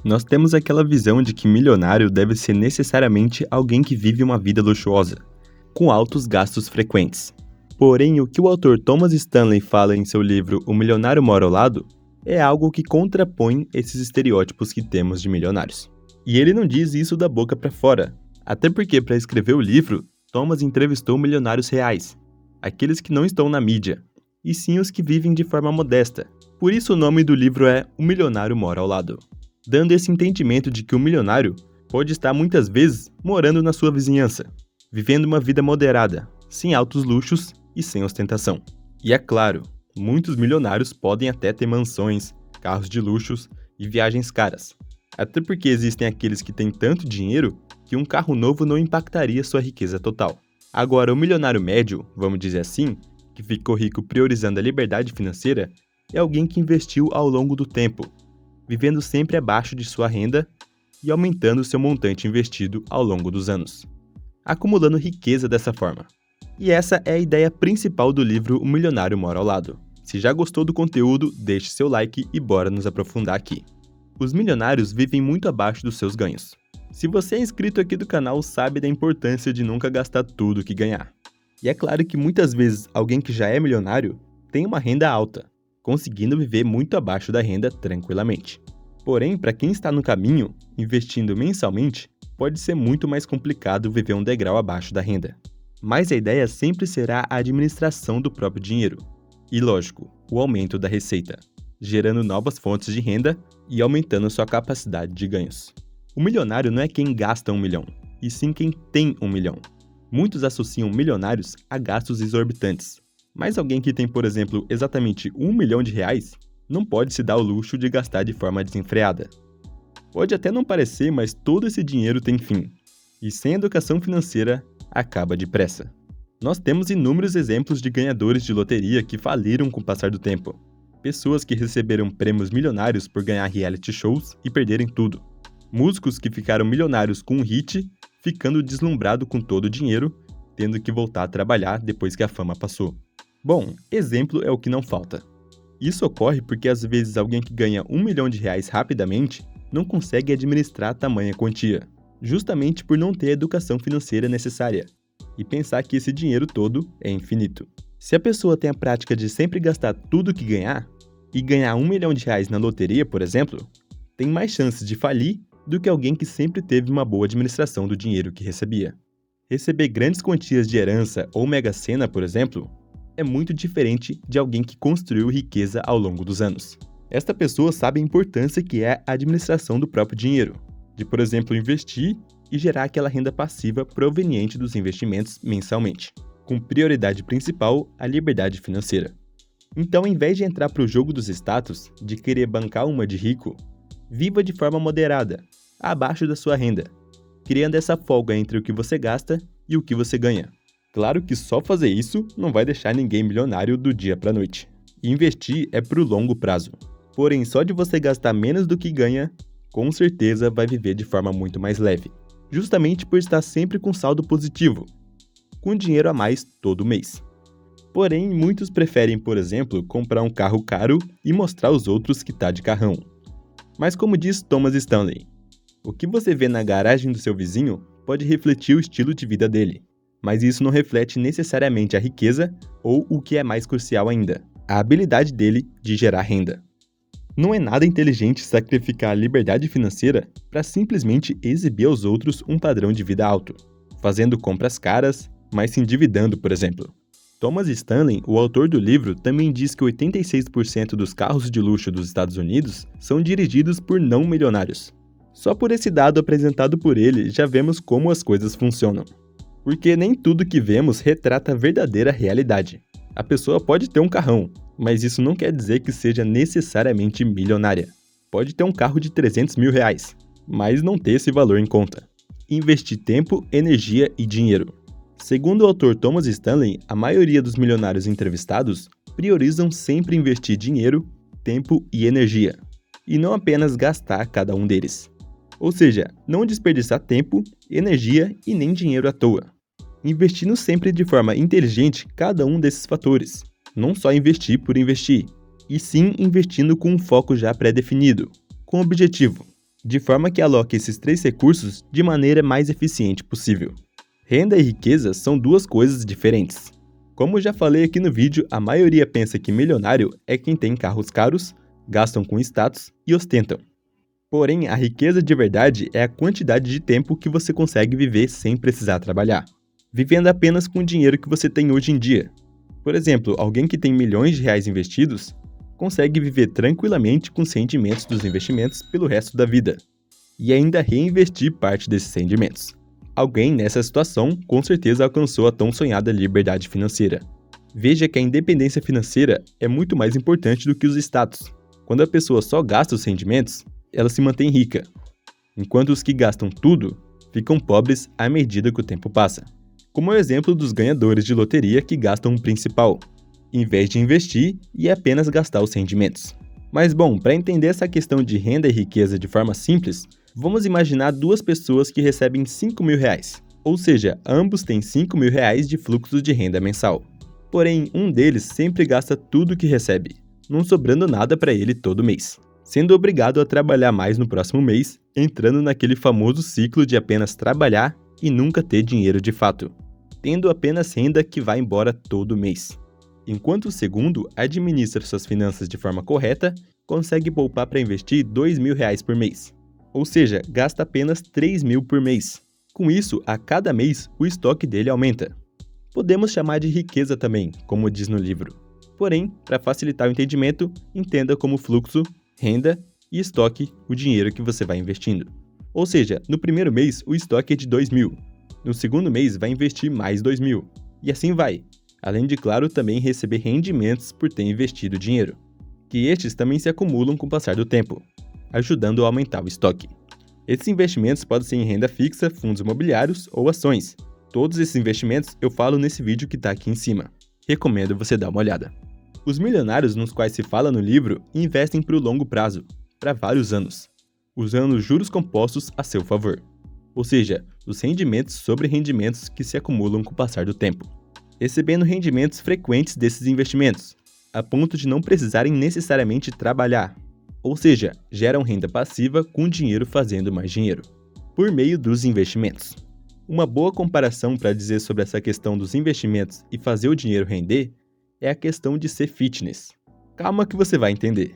Nós temos aquela visão de que milionário deve ser necessariamente alguém que vive uma vida luxuosa, com altos gastos frequentes. Porém, o que o autor Thomas Stanley fala em seu livro O Milionário Mora ao Lado é algo que contrapõe esses estereótipos que temos de milionários. E ele não diz isso da boca para fora, até porque para escrever o livro, Thomas entrevistou milionários reais, aqueles que não estão na mídia, e sim os que vivem de forma modesta. Por isso o nome do livro é O Milionário Mora ao Lado, dando esse entendimento de que o milionário pode estar muitas vezes morando na sua vizinhança, vivendo uma vida moderada, sem altos luxos e sem ostentação. E é claro, muitos milionários podem até ter mansões, carros de luxos e viagens caras. Até porque existem aqueles que têm tanto dinheiro que um carro novo não impactaria sua riqueza total. Agora, o milionário médio, vamos dizer assim, que ficou rico priorizando a liberdade financeira, é alguém que investiu ao longo do tempo, vivendo sempre abaixo de sua renda e aumentando seu montante investido ao longo dos anos, acumulando riqueza dessa forma. E essa é a ideia principal do livro O Milionário Mora ao Lado. Se já gostou do conteúdo, deixe seu like e bora nos aprofundar aqui. Os milionários vivem muito abaixo dos seus ganhos. Se você é inscrito aqui do canal, sabe da importância de nunca gastar tudo que ganhar. E é claro que muitas vezes alguém que já é milionário tem uma renda alta, conseguindo viver muito abaixo da renda tranquilamente. Porém, para quem está no caminho, investindo mensalmente, pode ser muito mais complicado viver um degrau abaixo da renda. Mas a ideia sempre será a administração do próprio dinheiro. E lógico, o aumento da receita, gerando novas fontes de renda e aumentando sua capacidade de ganhos. O milionário não é quem gasta 1 milhão, e sim quem tem 1 milhão. Muitos associam milionários a gastos exorbitantes, mas alguém que tem, por exemplo, exatamente 1 milhão de reais, não pode se dar o luxo de gastar de forma desenfreada. Pode até não parecer, mas todo esse dinheiro tem fim, e sem educação financeira, acaba depressa. Nós temos inúmeros exemplos de ganhadores de loteria que faliram com o passar do tempo. Pessoas que receberam prêmios milionários por ganhar reality shows e perderem tudo. Músicos que ficaram milionários com um hit, ficando deslumbrado com todo o dinheiro, tendo que voltar a trabalhar depois que a fama passou. Bom, exemplo é o que não falta. Isso ocorre porque às vezes alguém que ganha 1 milhão de reais rapidamente não consegue administrar tamanha quantia, justamente por não ter a educação financeira necessária, e pensar que esse dinheiro todo é infinito. Se a pessoa tem a prática de sempre gastar tudo que ganhar, e ganhar 1 milhão de reais na loteria, por exemplo, tem mais chances de falir do que alguém que sempre teve uma boa administração do dinheiro que recebia. Receber grandes quantias de herança ou mega-sena, por exemplo, é muito diferente de alguém que construiu riqueza ao longo dos anos. Esta pessoa sabe a importância que é a administração do próprio dinheiro, de, por exemplo, investir e gerar aquela renda passiva proveniente dos investimentos mensalmente, com prioridade principal a liberdade financeira. Então, em vez de entrar para o jogo dos status, de querer bancar uma de rico, viva de forma moderada, abaixo da sua renda, criando essa folga entre o que você gasta e o que você ganha. Claro que só fazer isso não vai deixar ninguém milionário do dia para a noite. Investir é para o longo prazo. Porém, só de você gastar menos do que ganha, com certeza vai viver de forma muito mais leve, justamente por estar sempre com saldo positivo, com dinheiro a mais todo mês. Porém, muitos preferem, por exemplo, comprar um carro caro e mostrar aos outros que tá de carrão. Mas como diz Thomas Stanley, o que você vê na garagem do seu vizinho pode refletir o estilo de vida dele, mas isso não reflete necessariamente a riqueza ou o que é mais crucial ainda, a habilidade dele de gerar renda. Não é nada inteligente sacrificar a liberdade financeira para simplesmente exibir aos outros um padrão de vida alto, fazendo compras caras, mas se endividando, por exemplo. Thomas Stanley, o autor do livro, também diz que 86% dos carros de luxo dos Estados Unidos são dirigidos por não milionários. Só por esse dado apresentado por ele, já vemos como as coisas funcionam. Porque nem tudo que vemos retrata a verdadeira realidade. A pessoa pode ter um carrão, mas isso não quer dizer que seja necessariamente milionária. Pode ter um carro de 300 mil reais, mas não ter esse valor em conta. Investir tempo, energia e dinheiro. Segundo o autor Thomas Stanley, a maioria dos milionários entrevistados priorizam sempre investir dinheiro, tempo e energia, e não apenas gastar cada um deles. Ou seja, não desperdiçar tempo, energia e nem dinheiro à toa. Investindo sempre de forma inteligente cada um desses fatores. Não só investir por investir, e sim investindo com um foco já pré-definido, com objetivo, de forma que aloque esses 3 recursos de maneira mais eficiente possível. Renda e riqueza são 2 coisas diferentes. Como já falei aqui no vídeo, a maioria pensa que milionário é quem tem carros caros, gastam com status e ostentam. Porém, a riqueza de verdade é a quantidade de tempo que você consegue viver sem precisar trabalhar, vivendo apenas com o dinheiro que você tem hoje em dia. Por exemplo, alguém que tem milhões de reais investidos consegue viver tranquilamente com os rendimentos dos investimentos pelo resto da vida, e ainda reinvestir parte desses rendimentos. Alguém nessa situação com certeza alcançou a tão sonhada liberdade financeira. Veja que a independência financeira é muito mais importante do que os status. Quando a pessoa só gasta os rendimentos, ela se mantém rica, enquanto os que gastam tudo ficam pobres à medida que o tempo passa. Como é o exemplo dos ganhadores de loteria que gastam o principal, em vez de investir e apenas gastar os rendimentos. Mas bom, para entender essa questão de renda e riqueza de forma simples, vamos imaginar 2 pessoas que recebem R$5.000, ou seja, ambos têm R$5.000 de fluxo de renda mensal. Porém, um deles sempre gasta tudo que recebe, não sobrando nada para ele todo mês, sendo obrigado a trabalhar mais no próximo mês, entrando naquele famoso ciclo de apenas trabalhar e nunca ter dinheiro de fato, tendo apenas renda que vai embora todo mês. Enquanto o segundo administra suas finanças de forma correta, consegue poupar para investir R$2.000 por mês, ou seja, gasta apenas R$3.000 por mês. Com isso, a cada mês, o estoque dele aumenta. Podemos chamar de riqueza também, como diz no livro. Porém, para facilitar o entendimento, entenda como fluxo, renda e estoque o dinheiro que você vai investindo. Ou seja, no primeiro mês, o estoque é de R$2.000. No segundo mês, vai investir mais R$2.000. E assim vai. Além de, claro, também receber rendimentos por ter investido dinheiro, que estes também se acumulam com o passar do tempo, ajudando a aumentar o estoque. Esses investimentos podem ser em renda fixa, fundos imobiliários ou ações. Todos esses investimentos eu falo nesse vídeo que está aqui em cima. Recomendo você dar uma olhada. Os milionários nos quais se fala no livro investem para o longo prazo, para vários anos, usando juros compostos a seu favor, ou seja, os rendimentos sobre rendimentos que se acumulam com o passar do tempo, recebendo rendimentos frequentes desses investimentos, a ponto de não precisarem necessariamente trabalhar, ou seja, geram renda passiva com o dinheiro fazendo mais dinheiro, por meio dos investimentos. Uma boa comparação para dizer sobre essa questão dos investimentos e fazer o dinheiro render é a questão de ser fitness. Calma que você vai entender.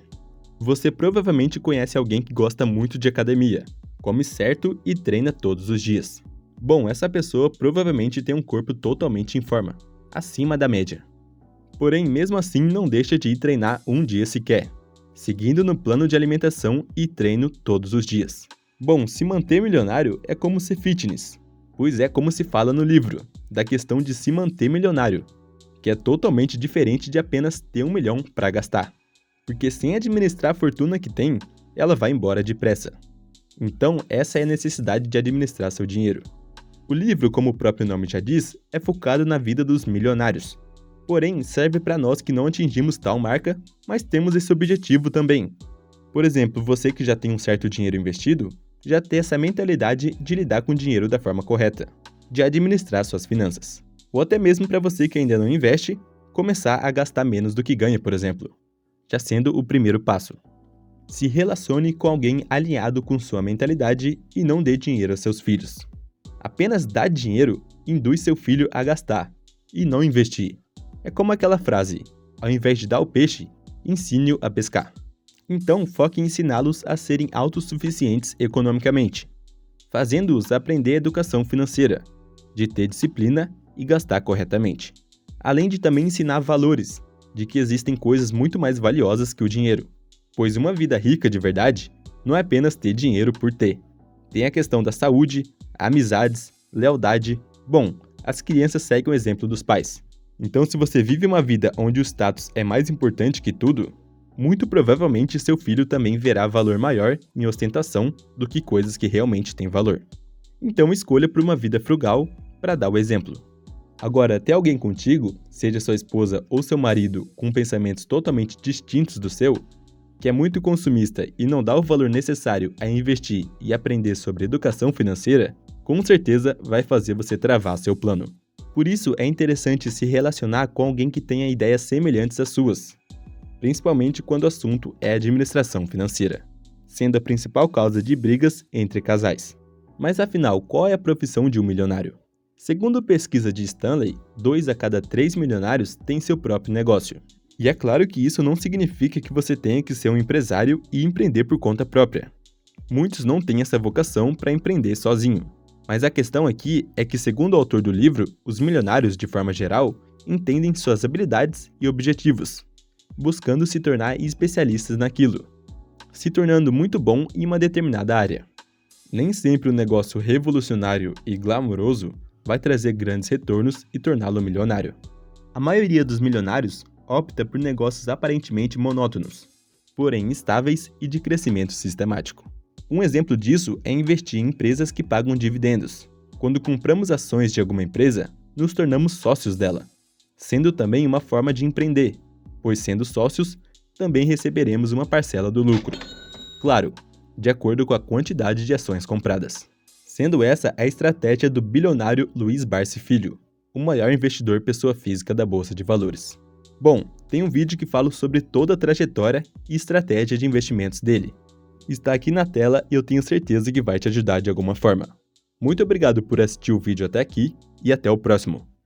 Você provavelmente conhece alguém que gosta muito de academia, come certo e treina todos os dias. Bom, essa pessoa provavelmente tem um corpo totalmente em forma, acima da média. Porém, mesmo assim, não deixa de ir treinar um dia sequer, seguindo no plano de alimentação e treino todos os dias. Bom, se manter milionário é como ser fitness, pois é como se fala no livro, da questão de se manter milionário, que é totalmente diferente de apenas ter 1 milhão para gastar, porque sem administrar a fortuna que tem, ela vai embora depressa. Então, essa é a necessidade de administrar seu dinheiro. O livro, como o próprio nome já diz, é focado na vida dos milionários. Porém, serve para nós que não atingimos tal marca, mas temos esse objetivo também. Por exemplo, você que já tem um certo dinheiro investido, já tem essa mentalidade de lidar com o dinheiro da forma correta, de administrar suas finanças. Ou até mesmo para você que ainda não investe, começar a gastar menos do que ganha, por exemplo, já sendo o primeiro passo. Se relacione com alguém alinhado com sua mentalidade e não dê dinheiro a seus filhos. Apenas dar dinheiro induz seu filho a gastar e não investir. É como aquela frase: ao invés de dar o peixe, ensine-o a pescar. Então, foque em ensiná-los a serem autossuficientes economicamente, fazendo-os aprender educação financeira, de ter disciplina e gastar corretamente. Além de também ensinar valores, de que existem coisas muito mais valiosas que o dinheiro, pois uma vida rica de verdade não é apenas ter dinheiro por ter. Tem a questão da saúde, amizades, lealdade. Bom, as crianças seguem o exemplo dos pais. Então, se você vive uma vida onde o status é mais importante que tudo, muito provavelmente seu filho também verá valor maior em ostentação do que coisas que realmente têm valor. Então, escolha por uma vida frugal para dar o exemplo. Agora, ter alguém contigo, seja sua esposa ou seu marido, com pensamentos totalmente distintos do seu, que é muito consumista e não dá o valor necessário a investir e aprender sobre educação financeira, com certeza vai fazer você travar seu plano. Por isso, é interessante se relacionar com alguém que tenha ideias semelhantes às suas, principalmente quando o assunto é administração financeira. sendo a principal causa de brigas entre casais. Mas afinal, qual é a profissão de um milionário? Segundo pesquisa de Stanley, 2 a cada 3 milionários têm seu próprio negócio. E é claro que isso não significa que você tenha que ser um empresário e empreender por conta própria. Muitos não têm essa vocação para empreender sozinho. Mas a questão aqui é que, segundo o autor do livro, os milionários, de forma geral, entendem suas habilidades e objetivos, buscando se tornar especialistas naquilo, se tornando muito bom em uma determinada área. Nem sempre o negócio revolucionário e glamouroso vai trazer grandes retornos e torná-lo milionário. A maioria dos milionários opta por negócios aparentemente monótonos, porém estáveis e de crescimento sistemático. Um exemplo disso é investir em empresas que pagam dividendos. Quando compramos ações de alguma empresa, nos tornamos sócios dela, sendo também uma forma de empreender, pois sendo sócios, também receberemos uma parcela do lucro. Claro, de acordo com a quantidade de ações compradas. Sendo essa a estratégia do bilionário Luiz Barsi Filho, o maior investidor pessoa física da Bolsa de Valores. Bom, tem um vídeo que falo sobre toda a trajetória e estratégia de investimentos dele. Está aqui na tela e eu tenho certeza que vai te ajudar de alguma forma. Muito obrigado por assistir o vídeo até aqui e até o próximo.